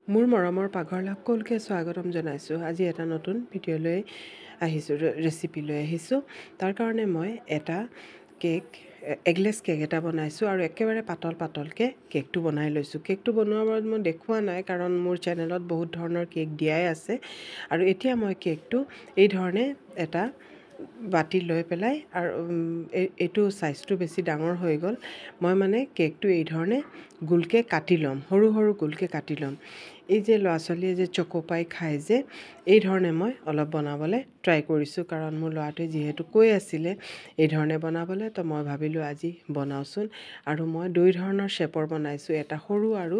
মোৰ মৰমৰ পাকঘৰলৈ সকলোকে স্বাগতম জনাইছোঁ। আজি এটা নতুন ভিডিঅ' লৈ আহিছোঁ, ৰেচিপি লৈ আহিছোঁ। তাৰ কাৰণে মই এটা এগলেছ কেক এটা বনাইছোঁ আৰু একেবাৰে পাতলকৈ কেকটো বনাই লৈছোঁ। কেকটো বনোৱাৰ সময়ত মই দেখুওৱা নাই, কাৰণ মোৰ চেনেলত বহুত ধৰণৰ কেক দিয়াই আছে। আৰু এতিয়া মই কেকটো এই ধৰণে এটা বাতি লৈ পেলাই, আৰু এইটো চাইজটো বেছি ডাঙৰ হৈ গ'ল, মই মানে কেকটো এই ধৰণে গোলকৈ কাটি ল'ম, সৰু গোলকৈ কাটি ল'ম। এই যে ল'ৰা ছোৱালীয়ে যে চকোপাই খায় যে, এই ধৰণে মই অলপ বনাবলৈ ট্ৰাই কৰিছোঁ, কাৰণ মোৰ ল'ৰাটোৱে যিহেতু কৈ আছিলে এই ধৰণে বনাবলৈ, তো মই ভাবিলোঁ আজি বনাওঁচোন। আৰু মই দুই ধৰণৰ শ্বেপৰ বনাইছোঁ, এটা সৰু আৰু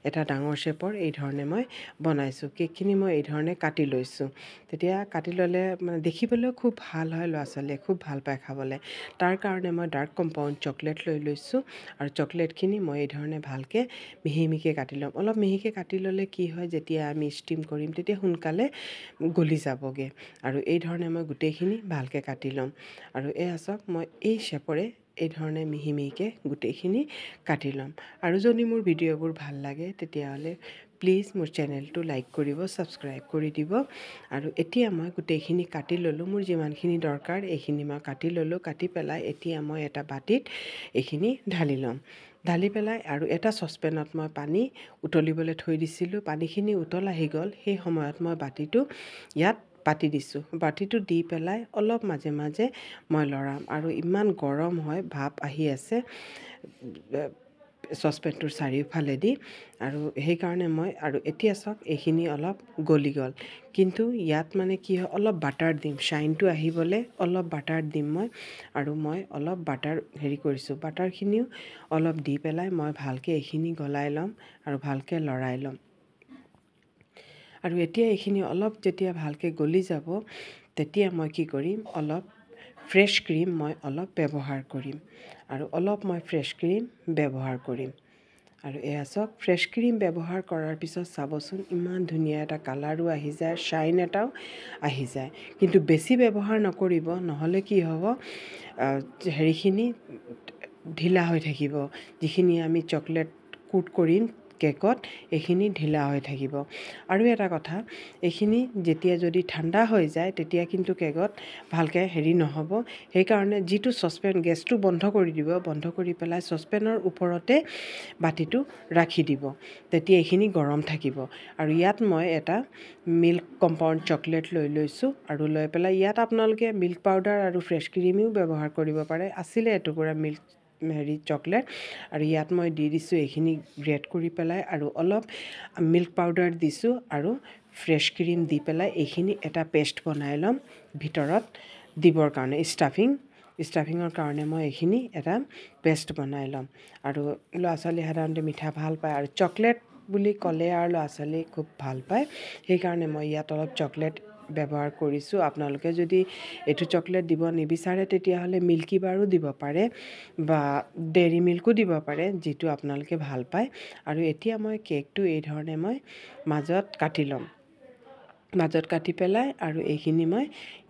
এটা ডাঙৰ শ্বেপৰ। এই ধৰণে মই বনাইছোঁ। কেকখিনি মই এই ধৰণে কাটি লৈছোঁ। তেতিয়া কাটি ল'লে মানে দেখিবলৈও খুব ভাল হয়, ল'ৰা ছোৱালীয়ে খুব ভাল পায় খাবলৈ। তাৰ কাৰণে মই ডাৰ্ক কম্পাউণ্ড চকলেট লৈ লৈছোঁ, আৰু চকলেটখিনি মই এই ধৰণে ভালকৈ মিহিকৈ কাটি ল'ম। অলপ মিহিকৈ কাটি ল'লে কি হয়, যেতিয়া আমি ষ্টিম কৰিম তেতিয়া সোনকালে গলি যাবগৈ। আৰু এই ধৰণে মই গোটেইখিনি ভালকৈ কাটি ল'ম। আৰু এয়া চাওক, মই এই শ্বেপৰে এই ধৰণে মিহিকৈ গোটেইখিনি কাটি ল'ম। আৰু যদি মোৰ ভিডিঅ'বোৰ ভাল লাগে তেতিয়াহ'লে প্লিজ মোৰ চেনেলটো লাইক কৰিব, ছাবস্ক্ৰাইব কৰি দিব। আৰু এতিয়া মই গোটেইখিনি কাটি ল'লোঁ, মোৰ যিমানখিনি দৰকাৰ এইখিনি মই কাটি ল'লোঁ। কাটি পেলাই এতিয়া মই এটা বাতিত এইখিনি ঢালি ল'ম। ঢালি পেলাই আৰু এটা চচপেনত মই পানী উতলিবলৈ থৈ দিছিলোঁ। পানীখিনি উতল আহি গ'ল, সেই সময়ত মই বাতিটো ইয়াত পাতি দিছোঁ। বাতিটো দি পেলাই অলপ মাজে মাজে মই লৰাম। আৰু ইমান গৰম হয়, ভাপ আহি আছে চচপেনটোৰ চাৰিওফালেদি, আৰু সেইকাৰণে মই আৰু এতিয়া চাওক এইখিনি অলপ গলি গ'ল। কিন্তু ইয়াত মানে কি হয়, অলপ বাটাৰ দিম, শ্বাইনটো আহিবলৈ অলপ বাটাৰ দিম মই। আৰু মই অলপ বাটাৰ কৰিছোঁ, বাটাৰখিনিও অলপ দি পেলাই মই ভালকৈ এইখিনি গলাই ল'ম আৰু ভালকৈ লৰাই ল'ম। আৰু এতিয়া এইখিনি অলপ যেতিয়া ভালকৈ গলি যাব, তেতিয়া মই কি কৰিম, অলপ ফ্ৰেছ ক্ৰীম মই অলপ ব্যৱহাৰ কৰিম। আৰু অলপ মই ফ্ৰেছ ক্ৰীম ব্যৱহাৰ কৰিম। আৰু এয়া চাওক, ফ্ৰেছ ক্ৰীম ব্যৱহাৰ কৰাৰ পিছত চাবচোন ইমান ধুনীয়া এটা কালাৰো আহি যায়, শ্বাইন এটাও আহি যায়। কিন্তু বেছি ব্যৱহাৰ নকৰিব, নহ'লে কি হ'ব, হেৰিখিনি ঢিলা হৈ থাকিব। যিখিনি আমি চকলেট কোট কৰিম কেকত, এইখিনি ঢিলা হৈ থাকিব। আৰু এটা কথা, এইখিনি যেতিয়া যদি ঠাণ্ডা হৈ যায় তেতিয়া কিন্তু কেকত ভালকৈ নহ'ব। সেইকাৰণে যিটো চচপেন, গেছটো বন্ধ কৰি দিব, বন্ধ কৰি পেলাই চচপেনৰ ওপৰতে বাতিটো ৰাখি দিব, তেতিয়া এইখিনি গৰম থাকিব। আৰু ইয়াত মই এটা মিল্ক কম্পাউণ্ড চকলেট লৈ লৈছোঁ, আৰু লৈ পেলাই ইয়াত আপোনালোকে মিল্ক পাউডাৰ আৰু ফ্ৰেছ ক্ৰীমেও ব্যৱহাৰ কৰিব পাৰে। আছিলে এটুকুৰা মিল্ক চকলেট, আৰু ইয়াত মই দি দিছোঁ এইখিনি গ্ৰেট কৰি পেলাই, আৰু অলপ মিল্ক পাউডাৰ দিছোঁ আৰু ফ্ৰেছ ক্ৰীম দি পেলাই এইখিনি এটা পেষ্ট বনাই ল'ম ভিতৰত দিবৰ কাৰণে। ষ্টাফিঙৰ কাৰণে মই এইখিনি এটা পেষ্ট বনাই ল'ম। আৰু ল'ৰা ছোৱালী সাধাৰণতে মিঠা ভাল পায়, আৰু চকলেট বুলি ক'লে আৰু ল'ৰা ছোৱালী খুব ভাল পায়। সেইকাৰণে মই ইয়াত অলপ চকলেট ব্যৱহাৰ কৰিছোঁ। আপোনালোকে যদি এইটো চকলেট দিব নিবিচাৰে তেতিয়াহ'লে মিল্কী বাৰো দিব পাৰে, বা ডেইৰী মিল্কো দিব পাৰে, যিটো আপোনালোকে ভাল পায়। আৰু এতিয়া মই কেকটো এই ধৰণে মই মাজত কাটি ল'ম, মাজত কাটি পেলাই, আৰু এইখিনি মই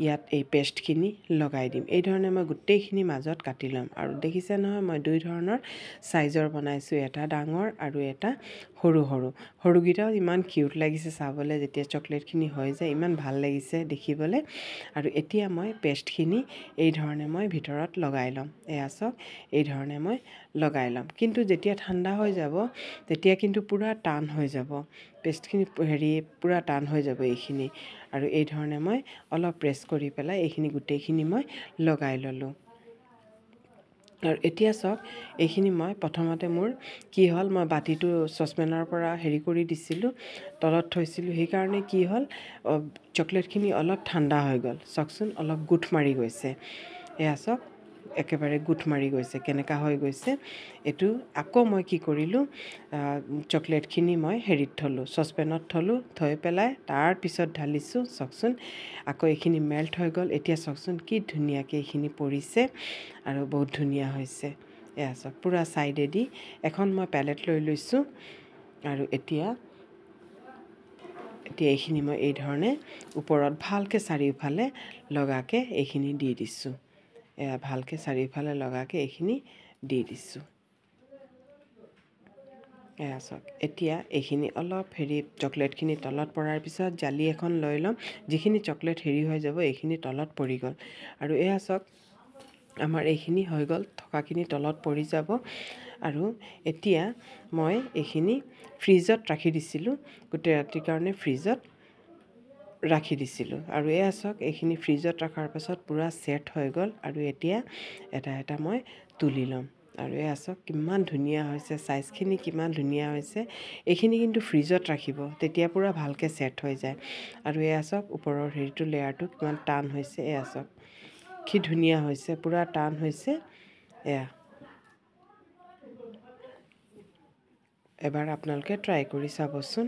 ইয়াত এই পেষ্টখিনি লগাই দিম। এই ধৰণে মই গোটেইখিনি মাজত কাটি ল'ম। আৰু দেখিছে নহয়, মই দুই ধৰণৰ চাইজৰ বনাইছোঁ, এটা ডাঙৰ আৰু এটা সৰু। সৰুকেইটাও ইমান কিউট লাগিছে চাবলৈ, যেতিয়া চকলেটখিনি হৈ যায় ইমান ভাল লাগিছে দেখিবলৈ। আৰু এতিয়া মই পেষ্টখিনি এই ধৰণে মই ভিতৰত লগাই ল'ম। এয়া চাওক, এই ধৰণে মই লগাই ল'ম। কিন্তু যেতিয়া ঠাণ্ডা হৈ যাব তেতিয়া কিন্তু পূৰা টান হৈ যাব, পেষ্টখিনি পূৰা টান হৈ যাব এইখিনি। আৰু এই ধৰণে মই অলপ প্ৰেছ কৰি পেলাই এইখিনি গোটেইখিনি মই লগাই ল'লোঁ। আৰু এতিয়া চাওক, এইখিনি মই প্ৰথমতে মোৰ কি হ'ল, মই বাতিটো চচপেনৰ পৰা কৰি দিছিলোঁ, তলত থৈছিলোঁ, সেইকাৰণে কি হ'ল, চকলেটখিনি অলপ ঠাণ্ডা হৈ গ'ল। চাওকচোন, অলপ গোট মাৰি গৈছে। এয়া চাওক, একেবাৰে গোট মাৰি গৈছে, কেনেকুৱা হৈ গৈছে। এইটো আকৌ মই কি কৰিলোঁ, চকলেটখিনি মই থ'লোঁ, চচপেনত থৈ পেলাই তাৰপিছত ঢালিছোঁ। চাওকচোন, আকৌ এইখিনি মেল্ট হৈ গ'ল। এতিয়া চাওকচোন কি ধুনীয়াকৈ এইখিনি পৰিছে, আৰু বহুত ধুনীয়া হৈছে। এয়া চাওক, পূৰা ছাইডেদি এখন মই পেলেট লৈ লৈছোঁ। আৰু এতিয়া এইখিনি মই এই ধৰণে ওপৰত ভালকৈ চাৰিওফালে লগাকৈ এইখিনি দি দিছোঁ। এয়া ভালকৈ চাৰিওফালে লগাকৈ এইখিনি দি দিছোঁ। এয়া চাওক এতিয়া এইখিনি অলপ চকলেটখিনি তলত পৰাৰ পিছত জালি এখন লৈ ল'ম যিখিনি চকলেট হৈ যাব এইখিনি তলত পৰি গ'ল আৰু এয়া চাওক আমাৰ এইখিনি হৈ গ'ল থকাখিনি তলত পৰি যাব আৰু এতিয়া মই এইখিনি ফ্ৰিজত ৰাখি দিছিলোঁ গোটেই ৰাতিৰ কাৰণে ফ্ৰিজত ৰাখি দিছিলোঁ আৰু এয়া চাওক এইখিনি ফ্ৰিজত ৰখাৰ পাছত পূৰা ছেট হৈ গ'ল আৰু এতিয়া এটা এটা মই তুলি ল'ম আৰু এয়া চাওক কিমান ধুনীয়া হৈছে চাইজখিনি কিমান ধুনীয়া হৈছে এইখিনি কিন্তু ফ্ৰিজত ৰাখিব তেতিয়া পূৰা ভালকৈ ছেট হৈ যায় আৰু এয়া চাওক ওপৰৰ লেয়াৰটো কিমান টান হৈছে এয়া চাওক কি ধুনীয়া হৈছে পূৰা টান হৈছে এয়া এবাৰ আপোনালোকে ট্ৰাই কৰি চাবচোন